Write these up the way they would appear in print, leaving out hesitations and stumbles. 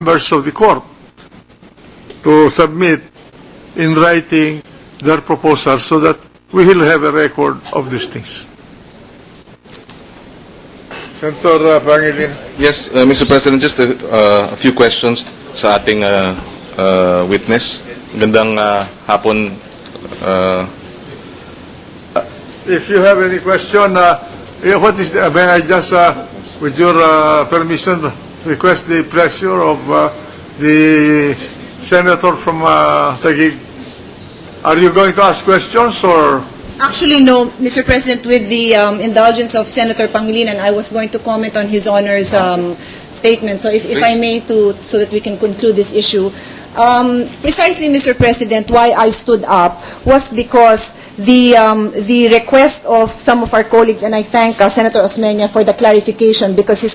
members of the court to submit in writing their proposals so that we will have a record of these things. Senator Pangilinan. Yes, Mr. President, just a few questions sa ating witness. Gandang hapon. If you have any question, what is the, may I just, with your permission, request the pleasure of the senator from Taguig? Are you going to ask questions or? Actually, no, Mr. President, with the indulgence of Senator Pangilinan, I was going to comment on his Honor's statement. So if I may, so that we can conclude this issue. Precisely, Mr. President, why I stood up was because the request of some of our colleagues, and I thank Senator Osmeña for the clarification, because his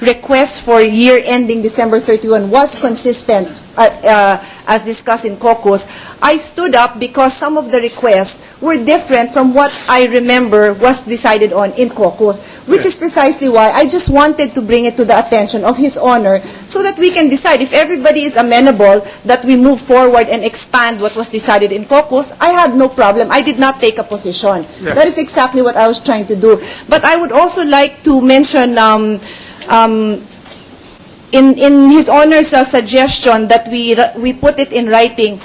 request for year ending December 31 was consistent as discussed in caucus. I stood up because some of the requests were different from what I remember was decided on in caucus, which is precisely why I just wanted to bring it to the attention of His Honor so that we can decide if everybody is amenable that we move forward and expand what was decided in caucus. I had no problem. I did not take a position. Yeah. That is exactly what I was trying to do. But I would also like to mention in His Honor's suggestion that we put it in writing,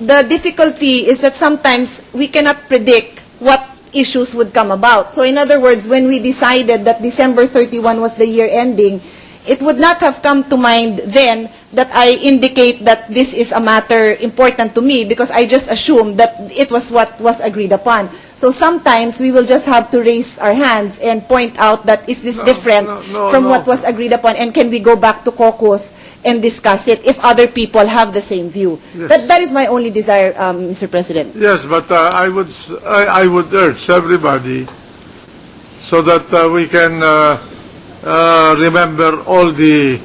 the difficulty is that sometimes we cannot predict what issues would come about. So in other words, when we decided that December 31 was the year ending, it would not have come to mind then that I indicate that this is a matter important to me, because I just assumed that it was what was agreed upon. So sometimes we will just have to raise our hands and point out that is this different from what was agreed upon, and can we go back to caucus and discuss it if other people have the same view. Yes. That is my only desire, Mr. President. Yes, but I would urge everybody so that we can remember all the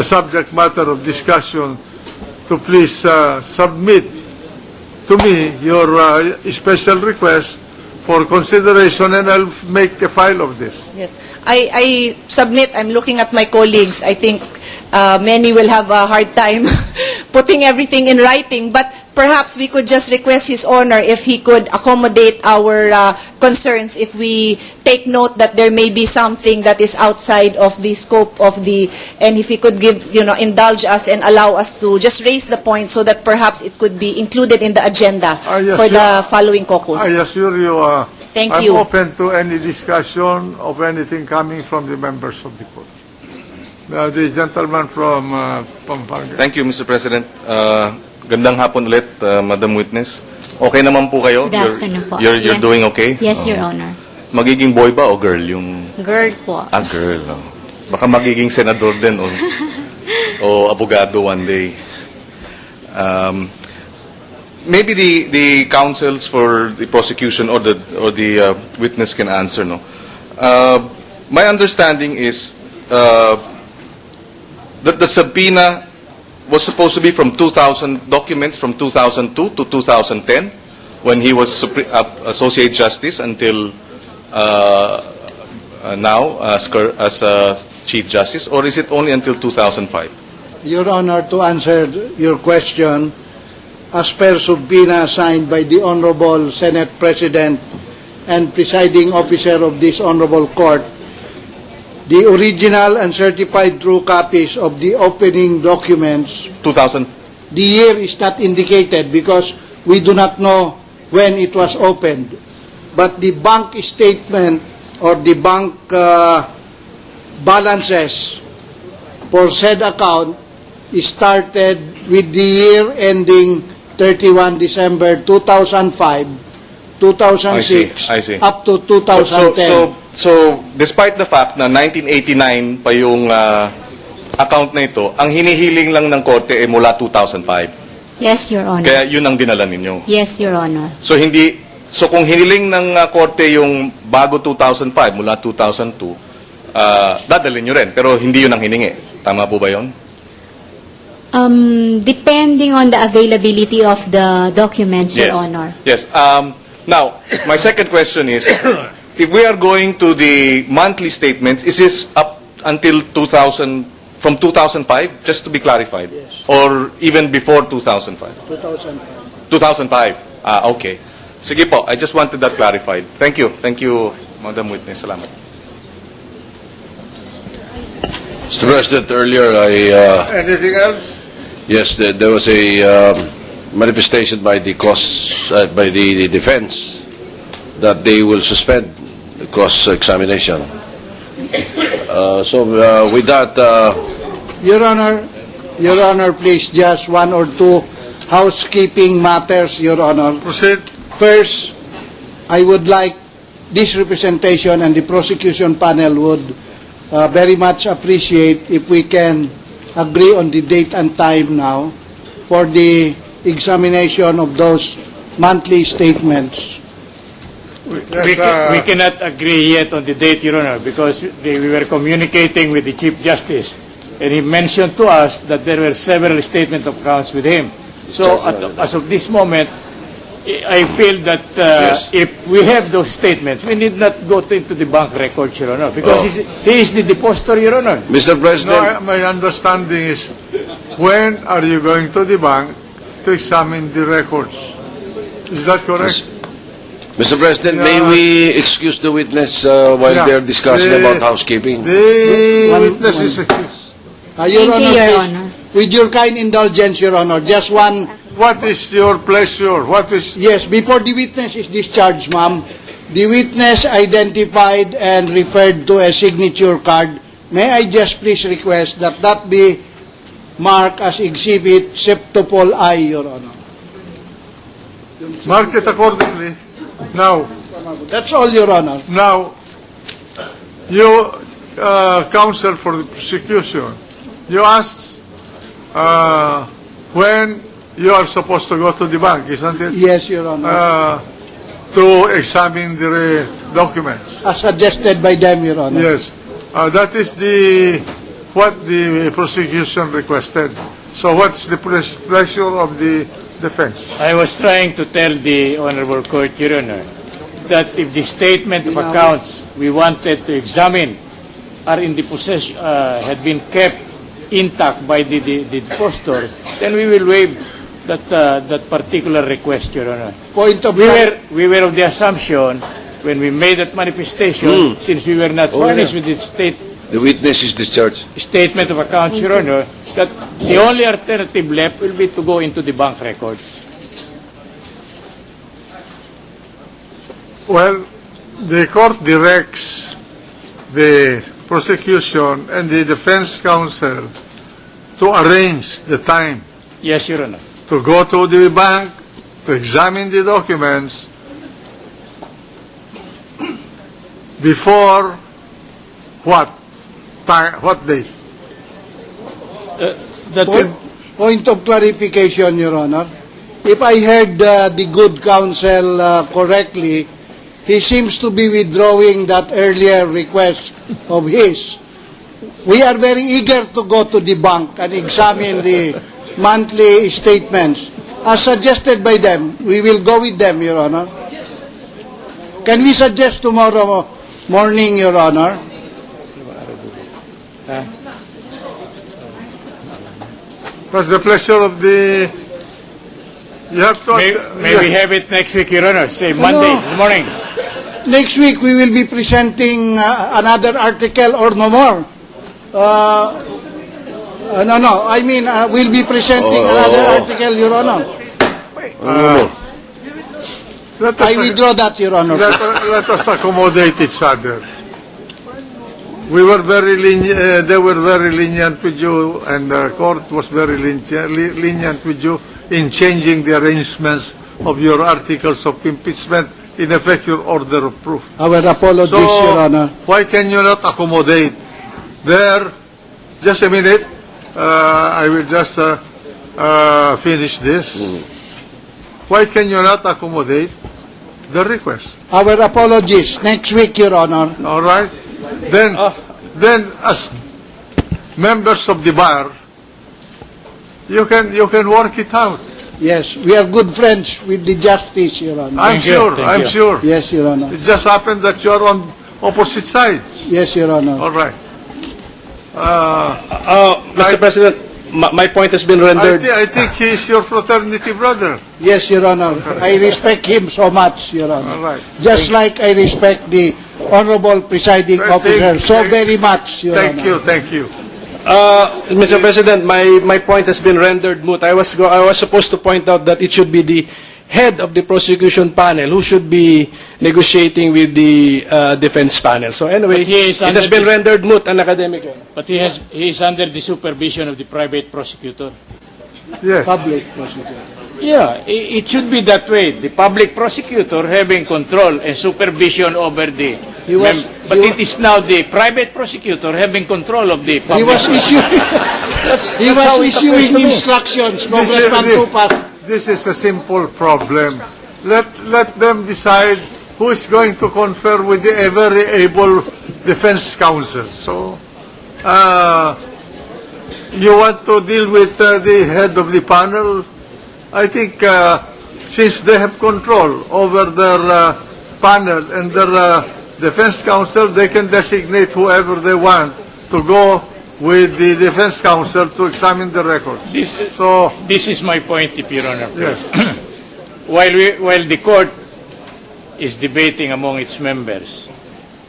subject matter of discussion, to please submit to me your special request for consideration, and I'll make a file of this. Yes, I submit. I'm looking at my colleagues. I think many will have a hard time putting everything in writing, but perhaps we could just request His Honor if he could accommodate our concerns if we take note that there may be something that is outside of the scope of the, and if he could give, indulge us and allow us to just raise the point so that perhaps it could be included in the agenda for the following caucus. I assure you, Thank you. I'm open to any discussion of anything coming from the members of the court. The gentleman from Pampanga. Thank you, Mr. President. Gandang hapon ulit, Madam Witness. Okay naman po kayo? Good afternoon po. You're Yes. doing okay? Yes, Your Honor. Magiging boy ba o girl yung... Girl po. Girl. Oh. Baka magiging senador din o abogado one day. Maybe the counsels for the prosecution or the witness can answer. No. My understanding is that the subpoena was supposed to be from 2000 documents from 2002 to 2010 when he was Associate Justice until now as Chief Justice, or is it only until 2005? Your Honor, to answer your question, as per subpoena signed by the Honorable Senate President and presiding officer of this Honorable Court, the original and certified true copies of the opening documents, 2000. the year is not indicated because we do not know when it was opened. But the bank statement or the bank balances for said account started with the year ending 31 December 2005, 2006, I see. up to 2010. So, despite the fact na 1989 pa yung account na ito, ang hinihiling lang ng korte ay mula 2005. Yes, Your Honor. Kaya yun ang dinala ninyo. Yes, Your Honor. So kung hiniling ng korte yung bago 2005 mula 2002, dadalhin nyo rin, pero hindi yun ang hiningi. Tama po ba yun? Depending on the availability of the documents, Your Honor. Yes. Now, my second question is, if we are going to the monthly statements, is this until 2000, from 2005, just to be clarified? Yes. Or even before 2005? 2005. 2005. Okay. Sige po, I just wanted that clarified. Thank you. Thank you, Madam Witness. Salamat. Mr. President, earlier Anything else? yes, there was a manifestation by the by the defense that they will suspend the cross-examination. So with that, Your Honor, please, just one or two housekeeping matters, Your Honor. Proceed. First, I would like this representation and the prosecution panel would very much appreciate if we can agree on the date and time now for the examination of those monthly statements. Yes, We cannot agree yet on the date, Your Honor, because we were communicating with the Chief Justice, and he mentioned to us that there were several statement of accounts with him. So, as of this moment, I feel that Yes. if we have those statements, we need not go into the bank records, Your Honor, because he is the depositor, Your Honor. Mr. no, President, my understanding is, when are you going to the bank to examine the records? Is that correct? Mr. President, may Yeah. we excuse the witness while Yeah. they're discussing The- about housekeeping? The One- witness one- is accused. Your Thank you, Honor, Your please, Honor. with your kind indulgence, Your Honor, just one. What is your pleasure? What is... Yes, before the witness is discharged, ma'am, the witness identified and referred to a signature card. May I just please request that that be marked as Exhibit Septupol I, Your Honor. Mark it accordingly. Now, That's all, Your Honor. now, you, counsel for the prosecution, you asked when you are supposed to go to the bank, isn't it? Yes, Your Honor. To examine the documents. As suggested by them, Your Honor. Yes. That is what the prosecution requested. So what's the pleasure of the defense? I was trying to tell the Honorable Court, Your Honor, that if the statement of accounts we wanted to examine are in the possession, had been kept intact by the depositor, then we will waive that particular request, Your Honor. Point of We were of the assumption when we made that manifestation, since we were not furnished with the The witness is discharged. statement of accounts, Your Honor, that the only alternative left will be to go into the bank records. Well, the court directs the prosecution and the defense counsel to arrange the time Yes, Your Honor. to go to the bank, to examine the documents before what time, what date? Point of clarification, Your Honor. If I heard the good counsel correctly, he seems to be withdrawing that earlier request of his. We are very eager to go to the bank and examine the monthly statements. As suggested by them, we will go with them, Your Honor. Can we suggest tomorrow morning, Your Honor? What's the pleasure of the... You have to... May we have it next week, Your Honor, say Monday in the morning. Next week, we will be presenting another article or no more. No. I mean, we'll be presenting another article, Your Honor. Let us, I withdraw that, Your Honor. let us accommodate each other. We were very lenient, they were very lenient with you, and the court was very lenient with you in changing the arrangements of your articles of impeachment, in effect your order of proof. Our apologies, Your Honor. Why can you not accommodate there? Just a minute. I will just finish this. Why can you not accommodate the request? Our apologies. Next week, Your Honor. All right? Then as members of the bar, you can work it out. Yes, we are good friends with the justice, Your Honor. I'm Thank you. sure. Yes, Your Honor. It just happened that you're on opposite sides. Yes, Your Honor. All right. Mr. President, my point has been rendered. I think he is your fraternity brother. Yes, Your Honor. I respect him so much, Your Honor. All right. Just like I respect the Honorable Presiding Officer so very much, Your Honor. Thank you. Mr. President, my point has been rendered moot. I was supposed to point out that it should be the head of the prosecution panel who should be negotiating with the defense panel. So anyway, But he is it has under been this- rendered moot and academic. But he is under the supervision of the private prosecutor. Yes. Public prosecutor. Yeah, it should be that way. The public prosecutor having control and supervision over the... He was- but he it is now the private prosecutor having control of the public... He was issuing, he was how it issuing appears to me. instructions, This Congressman is- Tupas. This is a simple problem. Let them decide who is going to confer with the very able defense counsel. So, you want to deal with the head of the panel? I think since they have control over their panel and their defense counsel, they can designate whoever they want to go with the defense counsel to examine the records. This is my point, if Your Honor. Yes. While the court is debating among its members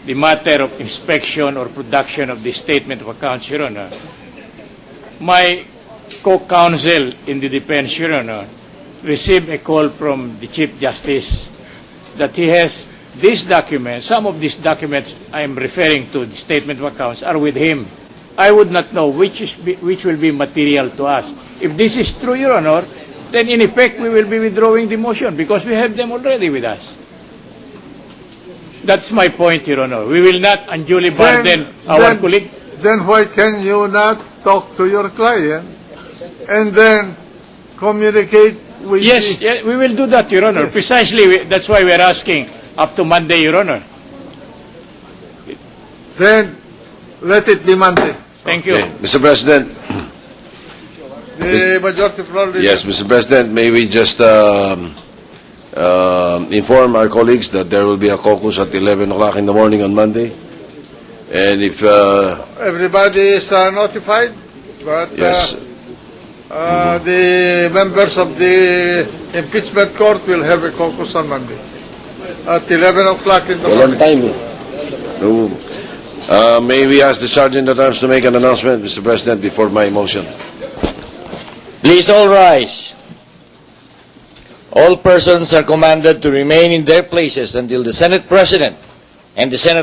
the matter of inspection or production of the statement of accounts, Your Honor, my co-counsel in the defense, Your Honor, received a call from the Chief Justice that he has these documents, some of these documents I am referring to, the statement of accounts, are with him. I would not know which will be material to us. If this is true, Your Honor, then in effect we will be withdrawing the motion because we have them already with us. That's my point, Your Honor. We will not unduly burden our colleague. Then why can you not talk to your client and then communicate with Yes, the... yeah, we will do that, Your Honor. Yes. Precisely, that's why we are asking up to Monday, Your Honor. Then let it be Monday. Thank you. Okay. Mr. President, The majority floor leader. yes, Mr. President, may we just inform our colleagues that there will be a caucus at 11 o'clock in the morning on Monday? And if, Everybody is notified, but yes, the members of the impeachment court will have a caucus on Monday at 11 o'clock in the walang morning. time. No. May we ask the Sergeant at Arms to make an announcement, Mr. President, before my motion? Please all rise. All persons are commanded to remain in their places until the Senate President and the Senate